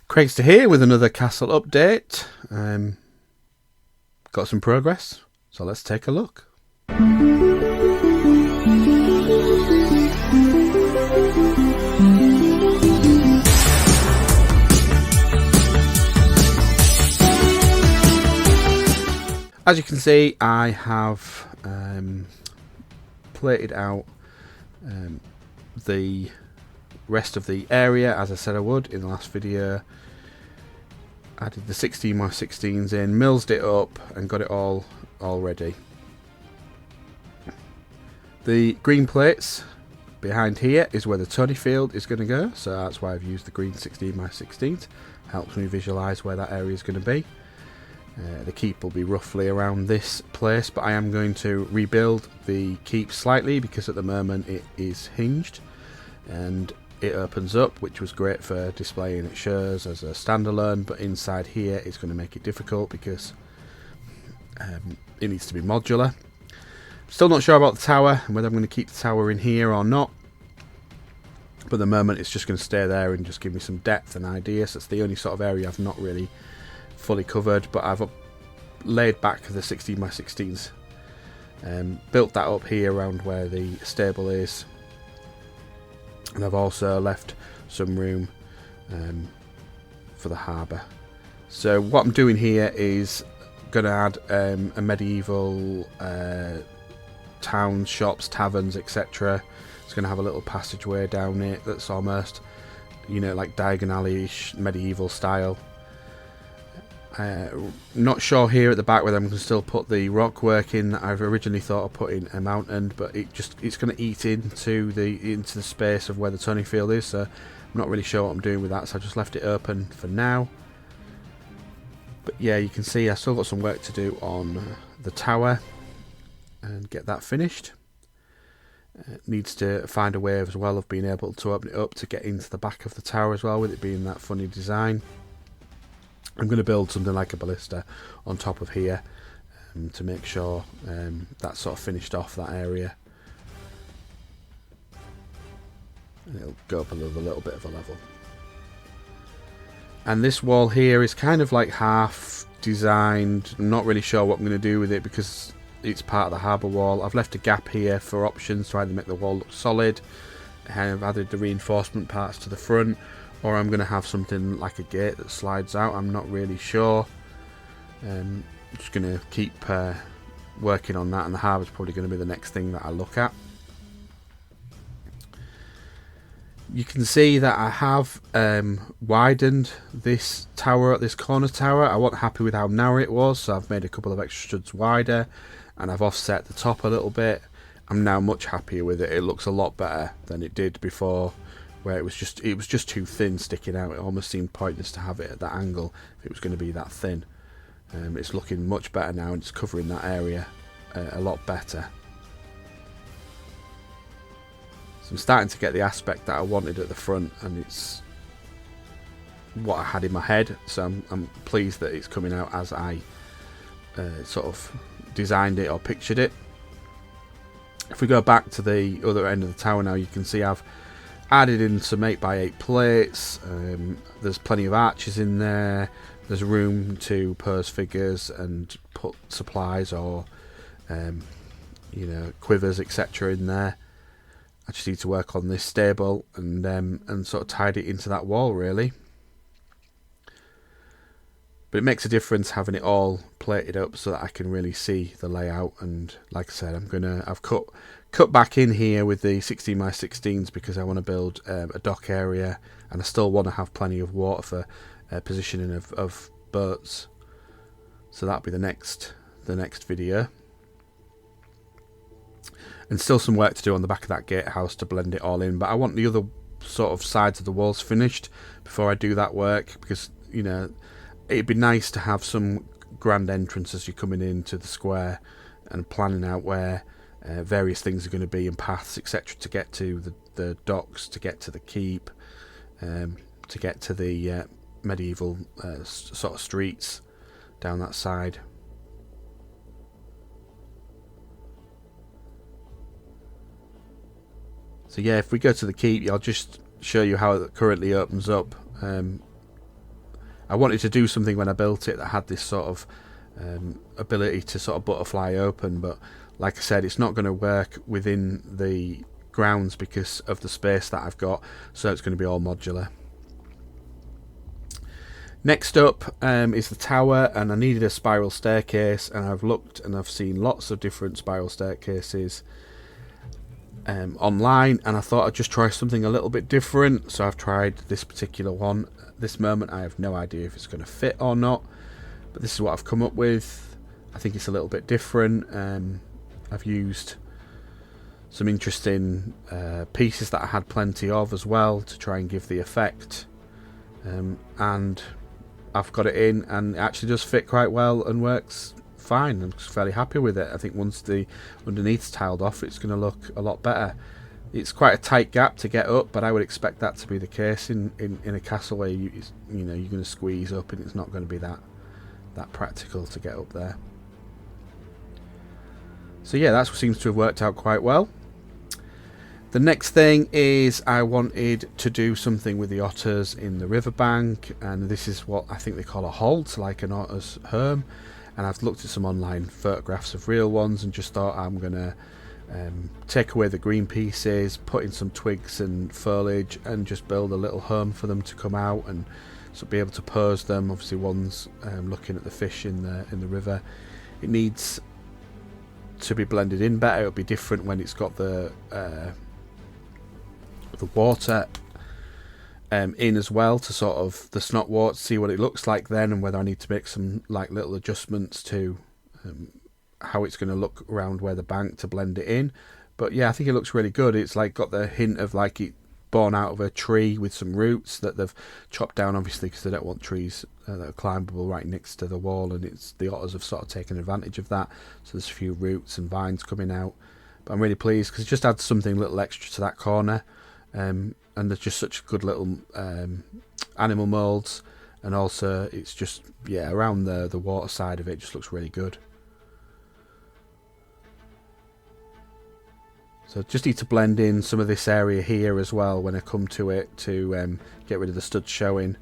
Craigster here with another castle update. Got some progress, so let's take a look. As you can see, I have plated out the rest of the area as I said I would in the last video. Added the 16x16s in, milled it up and got it all ready. The green plates behind here is where the Tony field is going to go, so that's why I've used the green 16x16s. Helps me visualise where that area is going to be. The keep will be roughly around this place, but I am going to rebuild the keep slightly because at the moment it is hinged and it opens up, which was great for displaying at shows as a standalone, but inside here it's going to make it difficult because it needs to be modular. Still not sure about the tower and whether I'm going to keep the tower in here or not, but at the moment it's just going to stay there and just give me some depth and ideas. That's the only sort of area I've not really fully covered, but I've laid back the 16x16s, built that up here around where the stable is, and I've also left some room for the harbour. So what I'm doing here is going to add a medieval towns, shops, taverns, etc. It's going to have a little passageway down it that's almost, you know, like diagonal-ish medieval style. Not sure here at the back whether I'm going to still put the rock work in. I've originally thought of putting a mountain, but it's going to eat into the space of where the Tony field is, so I'm not really sure what I'm doing with that, so I just left it open for now. But yeah, you can see I've still got some work to do on the tower and get that finished. Needs to find a way as well of being able to open it up to get into the back of the tower as well, with it being that funny design. I'm going to build something like a ballista on top of here to make sure that's sort of finished off that area. And it'll go up a little bit of a level. And this wall here is kind of like half designed. I'm not really sure what I'm going to do with it because it's part of the harbour wall. I've left a gap here for options to either make the wall look solid, I've added the reinforcement parts to the front, or I'm going to have something like a gate that slides out. I'm not really sure. I'm just going to keep working on that, and the harbour is probably going to be the next thing that I look at. You can see that I have widened this tower, this corner tower. I wasn't happy with how narrow it was, so I've made a couple of extra studs wider, and I've offset the top a little bit. I'm now much happier with it. It looks a lot better than it did before, where it was just too thin sticking out. It almost seemed pointless to have it at that angle if it was going to be that thin. It's looking much better now, and it's covering that area a lot better. So I'm starting to get the aspect that I wanted at the front, and it's what I had in my head. So I'm pleased that it's coming out as I sort of designed it or pictured it. If we go back to the other end of the tower now, you can see I've added in some 8x8 plates. There's plenty of arches in there. There's room to pose figures and put supplies or you know, quivers, etc. in there. I just need to work on this stable and sort of tidy it into that wall really. But it makes a difference having it all plated up so that I can really see the layout. And like I said, I've cut back in here with the 16x16s because I want to build a dock area, and I still want to have plenty of water for positioning of boats. So that'll be the next video. And still some work to do on the back of that gatehouse to blend it all in, but I want the other sort of sides of the walls finished before I do that work, because, you know, it'd be nice to have some grand entrance as you're coming into the square and planning out where various things are going to be and paths, etc., to get to the docks, to get to the keep, to get to the medieval sort of streets down that side. So yeah, if we go to the keep, I'll just show you how it currently opens up. I wanted to do something when I built it that had this sort of ability to sort of butterfly open, but like I said, it's not going to work within the grounds because of the space that I've got, so it's going to be all modular. Next up is the tower, and I needed a spiral staircase, and I've looked and I've seen lots of different spiral staircases online, and I thought I'd just try something a little bit different, so I've tried this particular one. At this moment I have no idea if it's going to fit or not, but this is what I've come up with. I think it's a little bit different. I've used some interesting pieces that I had plenty of as well to try and give the effect, and I've got it in, and it actually does fit quite well and works fine. I'm fairly happy with it. I think once the underneath's tiled off, it's going to look a lot better. It's quite a tight gap to get up, but I would expect that to be the case in a castle where you know you're going to squeeze up, and it's not going to be that practical to get up there. So yeah, that seems to have worked out quite well. The next thing is I wanted to do something with the otters in the riverbank, and this is what I think they call a holt, like an otter's home. And I've looked at some online photographs of real ones and just thought I'm going to take away the green pieces, put in some twigs and foliage, and just build a little home for them to come out and so be able to pose them. Obviously one's looking at the fish in the river. It needs to be blended in better. It'll be different when it's got the water in as well, to sort of the snot wort, see what it looks like then, and whether I need to make some like little adjustments to how it's going to look around where the bank to blend it in. But yeah, I think it looks really good. It's like got the hint of like it born out of a tree with some roots that they've chopped down, obviously because they don't want trees that are climbable right next to the wall, and it's the otters have sort of taken advantage of that, so there's a few roots and vines coming out. But I'm really pleased because it just adds something a little extra to that corner. And there's just such good little animal moulds, and also it's just, yeah, around the water side of it just looks really good. So just need to blend in some of this area here as well when I come to it, to get rid of the studs showing,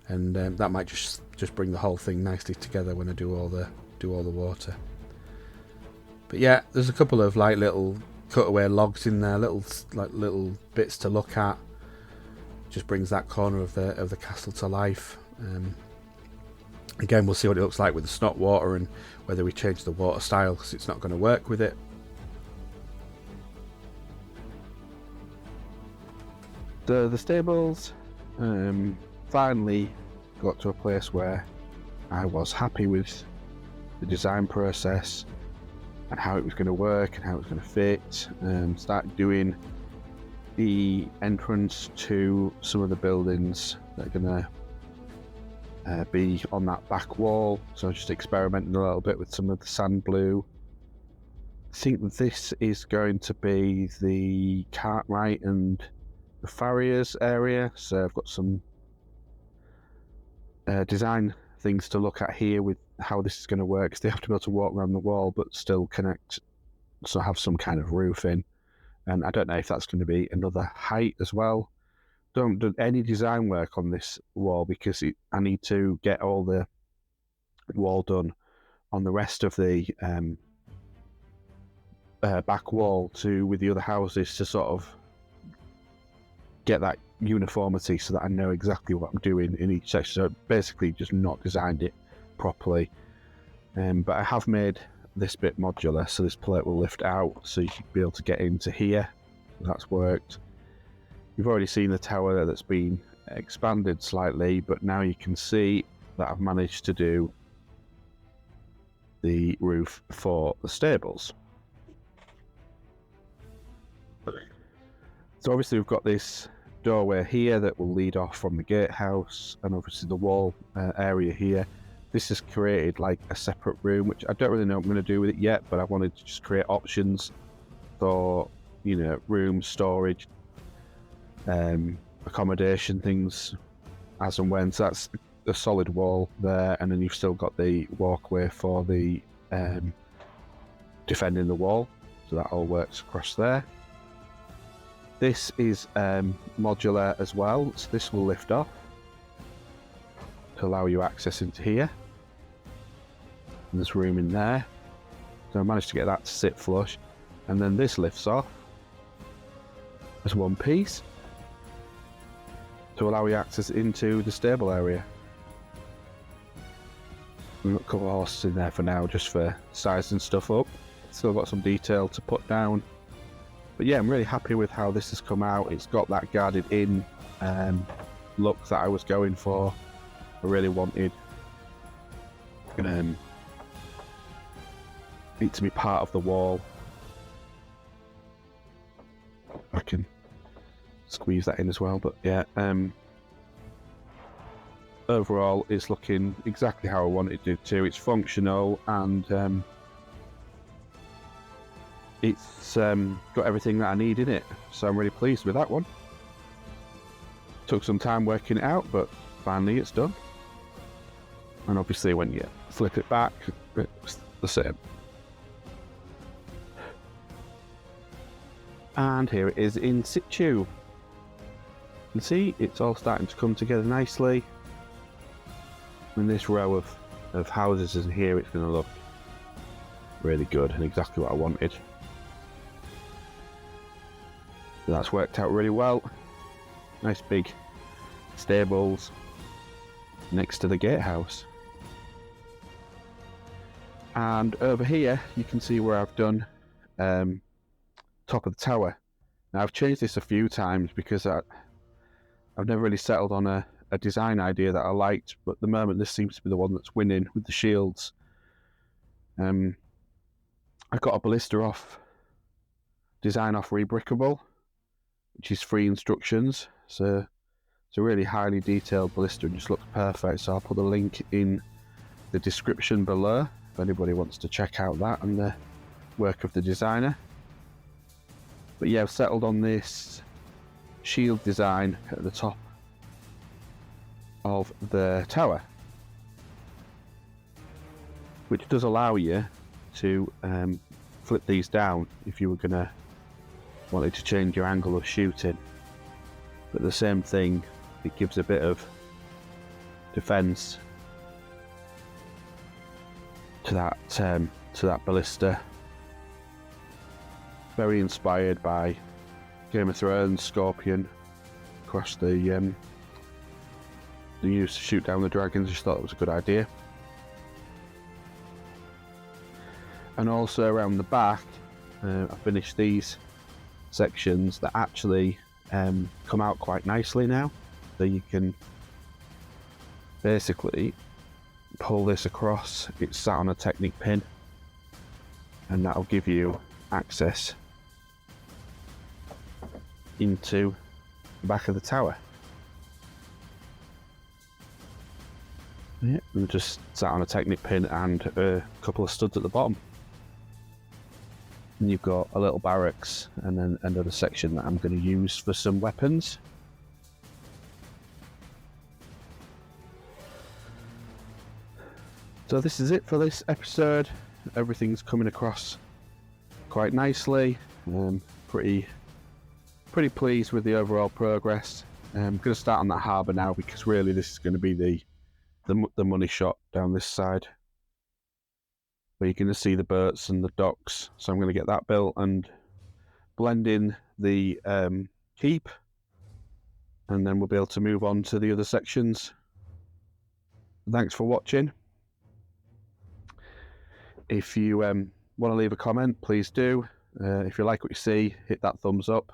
and that might just bring the whole thing nicely together when I do all the water. But yeah, there's a couple of like little cutaway logs in there, little bits to look at. Just brings that corner of the castle to life. Again, we'll see what it looks like with the snot water and whether we change the water style, because it's not going to work with it. The stables finally got to a place where I was happy with the design process and how it was going to work and how it was going to fit. Started doing the entrance to some of the buildings that are going to be on that back wall, so just experimenting a little bit with some of the sand blue. I think this is going to be the Cartwright and the Farriers area, so I've got some design things to look at here with how this is going to work, because they have to be able to walk around the wall but still connect, so have some kind of roof in. And I don't know if that's going to be another height as well. Don't do any design work on this wall because I need to get all the wall done on the rest of the back wall with the other houses, to sort of get that uniformity so that I know exactly what I'm doing in each section. So basically just not designed it properly. But I have made this bit modular, so this plate will lift out so you should be able to get into here. That's worked. You've already seen the tower there that's been expanded slightly, but now you can see that I've managed to do the roof for the stables. So obviously we've got this doorway here that will lead off from the gatehouse, and obviously the wall area here. This has created like a separate room, which I don't really know what I'm going to do with it yet, but I wanted to just create options for, you know, room storage, accommodation, things as and when. So that's a solid wall there, and then you've still got the walkway for the defending the wall, so that all works across there. This is modular as well, so this will lift off. to allow you access into here. And there's room in there. So I managed to get that to sit flush. And then this lifts off as one piece to allow you access into the stable area. We've got a couple of horses in there for now, just for sizing stuff up. Still got some detail to put down. But yeah, I'm really happy with how this has come out. It's got that guarded in look that I was going for. I really wanted it to be part of the wall. I can squeeze that in as well, but yeah, overall it's looking exactly how I wanted it to. It's functional, and it's got everything that I need in it, so I'm really pleased with that one. Took some time working it out, but finally it's done. And obviously when you flip it back, it's the same. And here it is in situ. You can see it's all starting to come together nicely. In this row of houses in here, it's going to look really good and exactly what I wanted. So that's worked out really well. Nice big stables next to the gatehouse. And over here you can see where I've done top of the tower. Now I've changed this a few times because I've never really settled on a design idea that I liked, but at the moment this seems to be the one that's winning with the shields. I got a Ballista off design off Rebrickable, which is free instructions, so it's a really highly detailed Ballista and just looks perfect. So I'll put a link in the description below if anybody wants to check out that and the work of the designer. But yeah, I've settled on this shield design at the top of the tower, which does allow you to flip these down if you were gonna wanted to change your angle of shooting. But the same thing, it gives a bit of defense to that Ballista. Very inspired by Game of Thrones, Scorpion across the used to shoot down the dragons. Just thought it was a good idea. And also around the back, I finished these sections that actually come out quite nicely now. So you can basically pull this across. It's sat on a Technic pin, and that'll give you access into the back of the tower. Yeah, and just sat on a Technic pin and a couple of studs at the bottom. And you've got a little barracks and then another section that I'm going to use for some weapons. So this is it for this episode. Everything's coming across quite nicely. Pretty pleased with the overall progress. I'm going to start on that harbour now, because really this is going to be the money shot down this side, where you're going to see the boats and the docks. So I'm going to get that built and blend in the keep, and then we'll be able to move on to the other sections. Thanks for watching. If you want to leave a comment, please do. If you like what you see, hit that thumbs up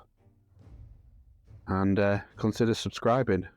and consider subscribing.